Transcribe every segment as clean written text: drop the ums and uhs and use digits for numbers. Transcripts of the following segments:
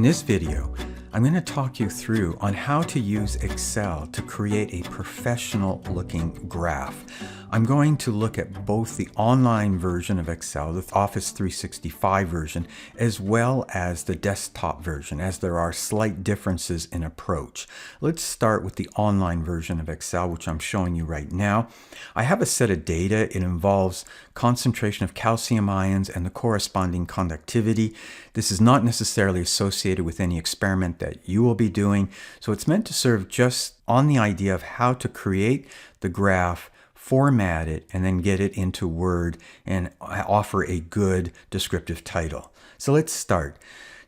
this video, I'm going to talk you through on how to use Excel to create a professional looking graph. I'm going to look at both the online version of Excel, the Office 365 version, as well as the desktop version, as there are slight differences in approach. Let's start with the online version of Excel, which I'm showing you right now. I have a set of data. It involves concentration of calcium ions and the corresponding conductivity. This is not necessarily associated with any experiment that you will be doing, so it's meant to serve just on the idea of how to create the graph, format it, and then get it into Word and offer a good descriptive title. So let's start.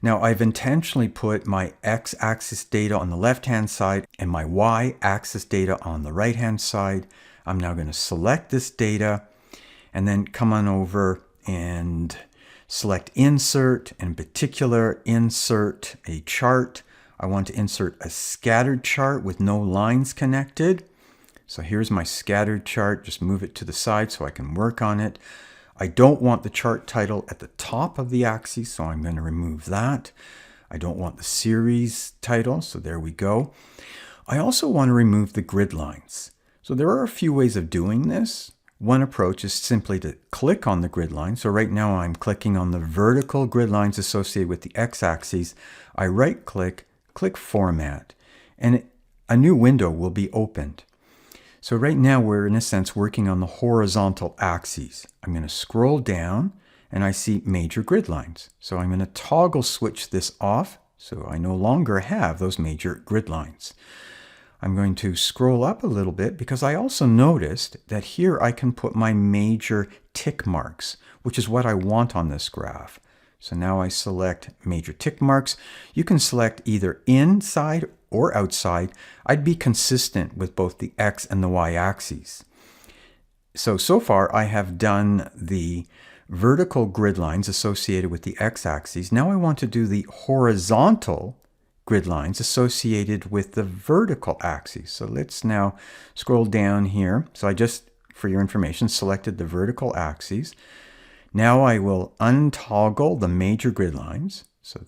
Now, I've intentionally put my x-axis data on the left-hand side and my y-axis data on the right-hand side. I'm now going to select this data and then come on over and select Insert, in particular, insert a chart. I want to insert a scattered chart with no lines connected. So here's my scattered chart. Just move it to the side so I can work on it. I don't want the chart title at the top of the axis, so I'm going to remove that. I don't want the series title, so there we go. I also want to remove the grid lines. So there are a few ways of doing this. One approach is simply to click on the grid line. So right now I'm clicking on the vertical grid lines associated with the x-axis. I right-click, click Format, and a new window will be opened. So right now we're, in a sense, working on the horizontal axes. I'm going to scroll down and I see major grid lines. So I'm going to toggle switch this off so I no longer have those major grid lines. I'm going to scroll up a little bit because I also noticed that here I can put my major tick marks, which is what I want on this graph. So now I select major tick marks. You can select either inside or outside. I'd be consistent with both the X and the Y axes. So far I have done the vertical grid lines associated with the X axis. Now I want to do the horizontal grid lines associated with the vertical axis. So let's now scroll down here. So I just, for your information, selected the vertical axes. Now I will untoggle the major grid lines. So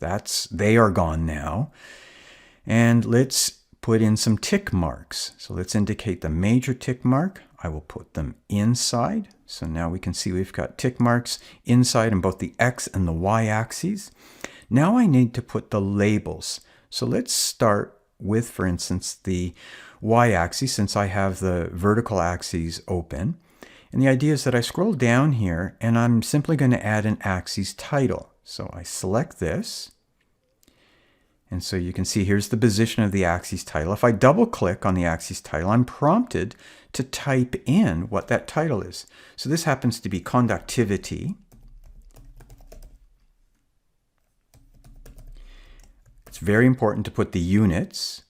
they are gone now. And let's put in some tick marks. So let's indicate the major tick mark. I will put them inside. So now we can see we've got tick marks inside in both the X and the Y axes. Now I need to put the labels. So let's start with, for instance, the Y axis, since I have the vertical axes open. And the idea is that I scroll down here and I'm simply going to add an axis title. So I select this. And so you can see here's the position of the axis title. If I double click on the axis title, I'm prompted to type in what that title is. So this happens to be conductivity. It's very important to put the units.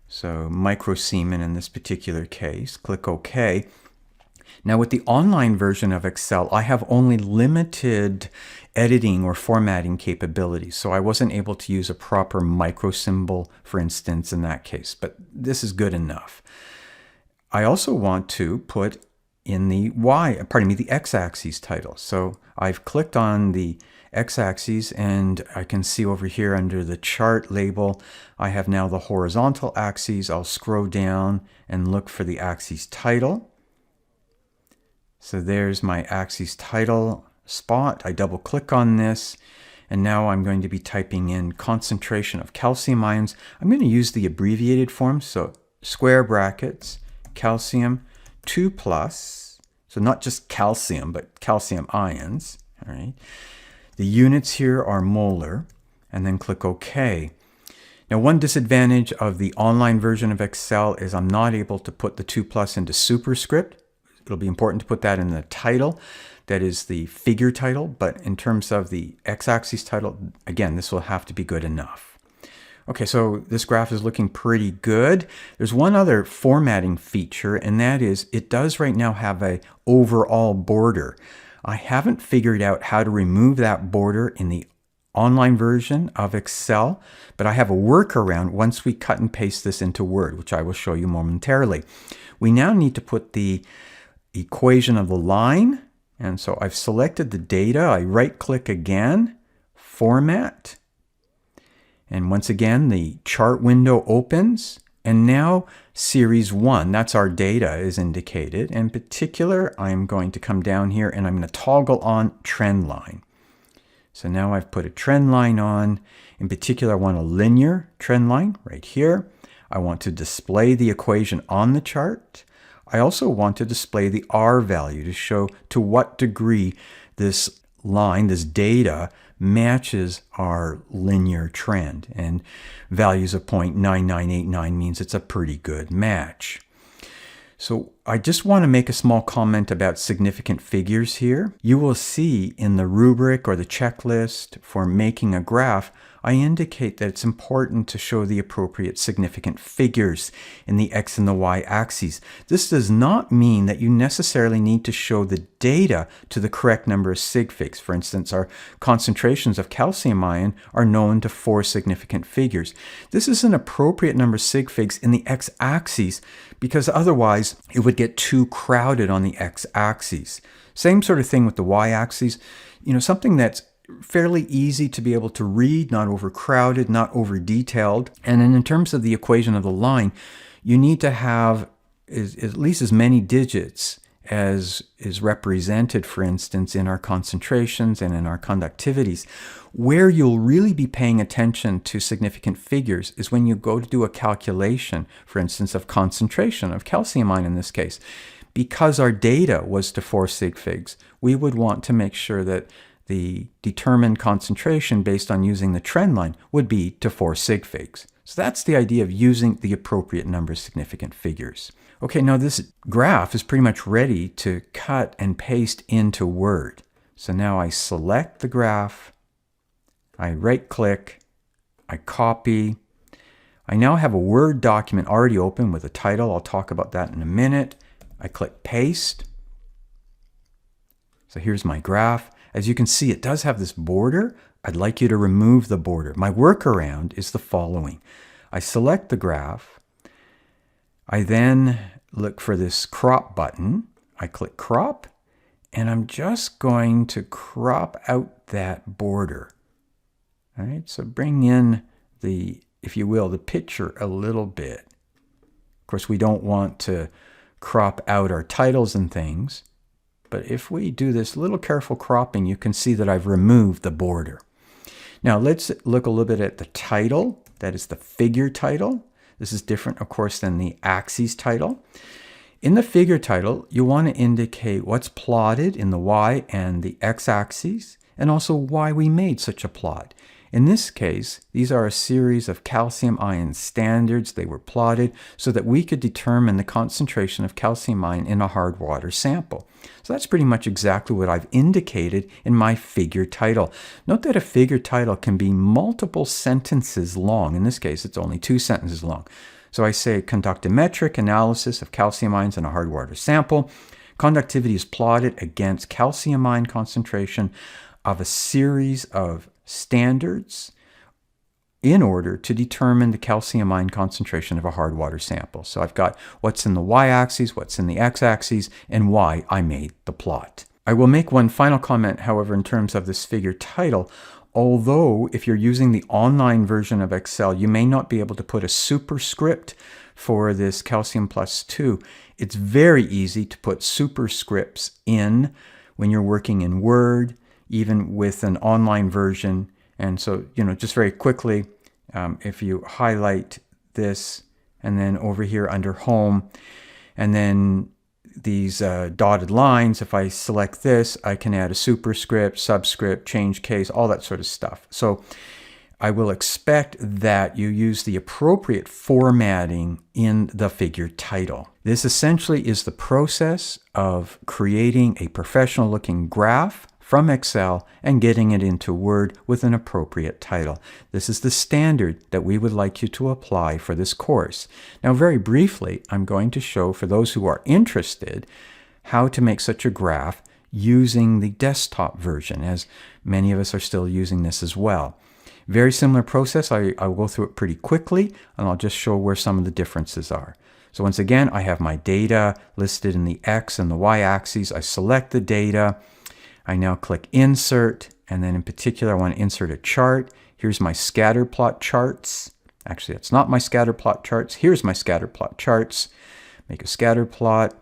So microsiemens in this particular case. Click OK. Now with the online version of Excel, I have only limited editing or formatting capabilities. So I wasn't able to use a proper micro symbol, for instance, in that case, but this is good enough. I also want to put in the x-axis title. So I've clicked on the x-axis and I can see over here under the chart label, I have now the horizontal axis. I'll scroll down and look for the axis title. So there's my axis title spot. I double click on this and now I'm going to be typing in concentration of calcium ions. I'm going to use the abbreviated form, so square brackets, calcium 2+, so not just calcium, but calcium ions. All right. The units here are molar, and then click OK. Now, one disadvantage of the online version of Excel is I'm not able to put the 2+ into superscript. It'll be important to put that in the title. That is the figure title, but in terms of the x-axis title, again, this will have to be good enough. Okay, so this graph is looking pretty good. There's one other formatting feature, and that is it does right now have an overall border. I haven't figured out how to remove that border in the online version of Excel, but I have a workaround once we cut and paste this into Word, which I will show you momentarily. We now need to put the equation of the line, and so I've selected the data. I right-click again, Format, And once again, the chart window opens, and now series 1, that's our data, is indicated. In particular, I'm going to come down here and I'm going to toggle on trend line. So now I've put a trend line on. In particular, I want a linear trend line right here. I want to display the equation on the chart. I also want to display the R value to show to what degree this line, this data, matches our linear trend. And values of 0.9989 means it's a pretty good match. So I just want to make a small comment about significant figures here. You will see in the rubric or the checklist for making a graph, I indicate that it's important to show the appropriate significant figures in the X and the Y axes. This does not mean that you necessarily need to show the data to the correct number of sig figs. For instance, our concentrations of calcium ion are known to 4 significant figures. This is an appropriate number of sig figs in the X axis because otherwise it would get too crowded on the X axis. Same sort of thing with the Y axis. Something that's fairly easy to be able to read, not overcrowded, not over detailed. And then in terms of the equation of the line, you need to have at least as many digits as is represented, for instance, in our concentrations and in our conductivities. Where you'll really be paying attention to significant figures is when you go to do a calculation, for instance, of concentration of calcium ion in this case. Because our data was to 4 sig figs, we would want to make sure that the determined concentration based on using the trend line would be to 4 sig figs. So that's the idea of using the appropriate number of significant figures. Okay, now this graph is pretty much ready to cut and paste into Word. So now I select the graph, I right-click, I copy. I now have a Word document already open with a title. I'll talk about that in a minute. I click Paste. So here's my graph. As you can see, it does have this border. I'd like you to remove the border. My workaround is the following. I select the graph. I then look for this crop button. I click crop, and I'm just going to crop out that border. All right, so bring in the, if you will, the picture a little bit. Of course, we don't want to crop out our titles and things. But if we do this little careful cropping, you can see that I've removed the border. Now let's look a little bit at the title. That is the figure title. This is different, of course, than the axis title. In the figure title, you want to indicate what's plotted in the Y and the X axes, and also why we made such a plot. In this case, these are a series of calcium ion standards. They were plotted so that we could determine the concentration of calcium ion in a hard water sample. So that's pretty much exactly what I've indicated in my figure title. Note that a figure title can be multiple sentences long. In this case, it's only 2 sentences long. So I say conductometric analysis of calcium ions in a hard water sample. Conductivity is plotted against calcium ion concentration of a series of standards in order to determine the calcium ion concentration of a hard water sample. So I've got what's in the y-axis, what's in the x-axis, and why I made the plot. I will make one final comment, however, in terms of this figure title. Although if you're using the online version of Excel, you may not be able to put a superscript for this calcium plus 2. It's very easy to put superscripts in when you're working in Word, even with an online version. And so, just very quickly, if you highlight this and then over here under Home, and then these dotted lines, if I select this, I can add a superscript, subscript, change case, all that sort of stuff. So I will expect that you use the appropriate formatting in the figure title. This essentially is the process of creating a professional looking graph from Excel and getting it into Word with an appropriate title. This is the standard that we would like you to apply for this course. Now, very briefly, I'm going to show, for those who are interested, how to make such a graph using the desktop version, as many of us are still using this as well. Very similar process. I will go through it pretty quickly, and I'll just show where some of the differences are. So once again, I have my data listed in the X and the Y axes. I select the data. I now click Insert, and then in particular, I want to insert a chart. Here's my scatter plot charts. Actually, it's not my scatter plot charts. Here's my scatter plot charts. Make a scatter plot.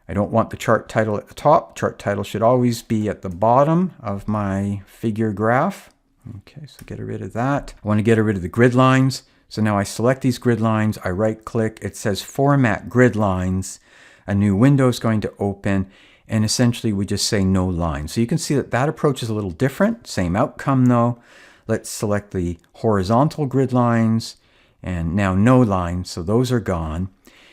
I don't want the chart title at the top. Chart title should always be at the bottom of my figure graph. Okay, so get rid of that. I want to get rid of the grid lines. So now I select these grid lines. I right click. It says Format Grid Lines. A new window is going to open. And essentially we just say no lines. So you can see that that approach is a little different. Same outcome though. Let's select the horizontal grid lines and now no lines. So those are gone.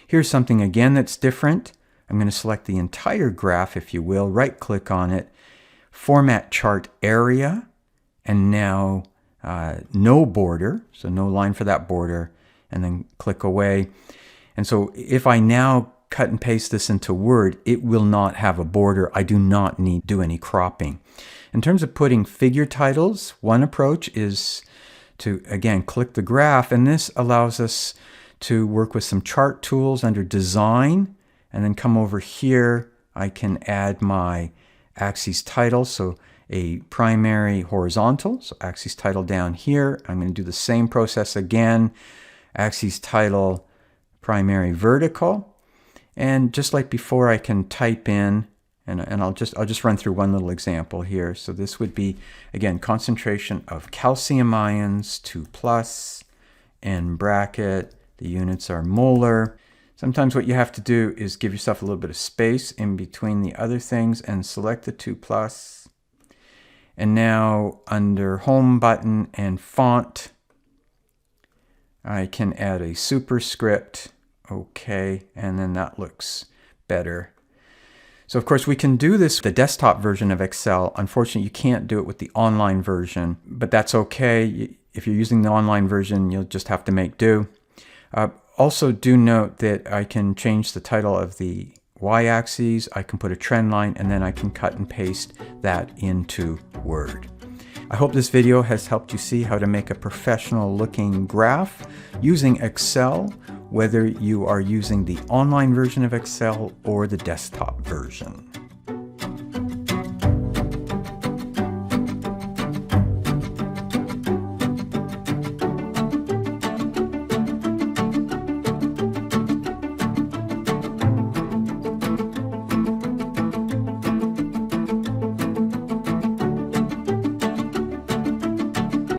Here's something again that's different. I'm going to select the entire graph, if you will, right click on it, Format Chart Area, and now no border, so no line for that border, and then click away. And so if I now cut and paste this into Word, it will not have a border. I do not need to do any cropping. In terms of putting figure titles, one approach is to, again, click the graph, and this allows us to work with some chart tools under Design, and then come over here. I can add my axis title, so a primary horizontal, so axis title down here. I'm going to do the same process again, axis title primary vertical, and just like before I can type in, and I'll just run through one little example here. So this would be, again, concentration of calcium ions 2+, and bracket, the units are molar. Sometimes what you have to do is give yourself a little bit of space in between the other things and select the 2+. And now under Home button and Font, I can add a superscript. Okay, and then that looks better. So of course we can do this with the desktop version of Excel. Unfortunately, you can't do it with the online version, but that's okay. If you're using the online version, you'll just have to make do. Also do note that I can change the title of the y-axis, I can put a trend line, and then I can cut and paste that into Word. I hope this video has helped you see how to make a professional looking graph using Excel, whether you are using the online version of Excel or the desktop version.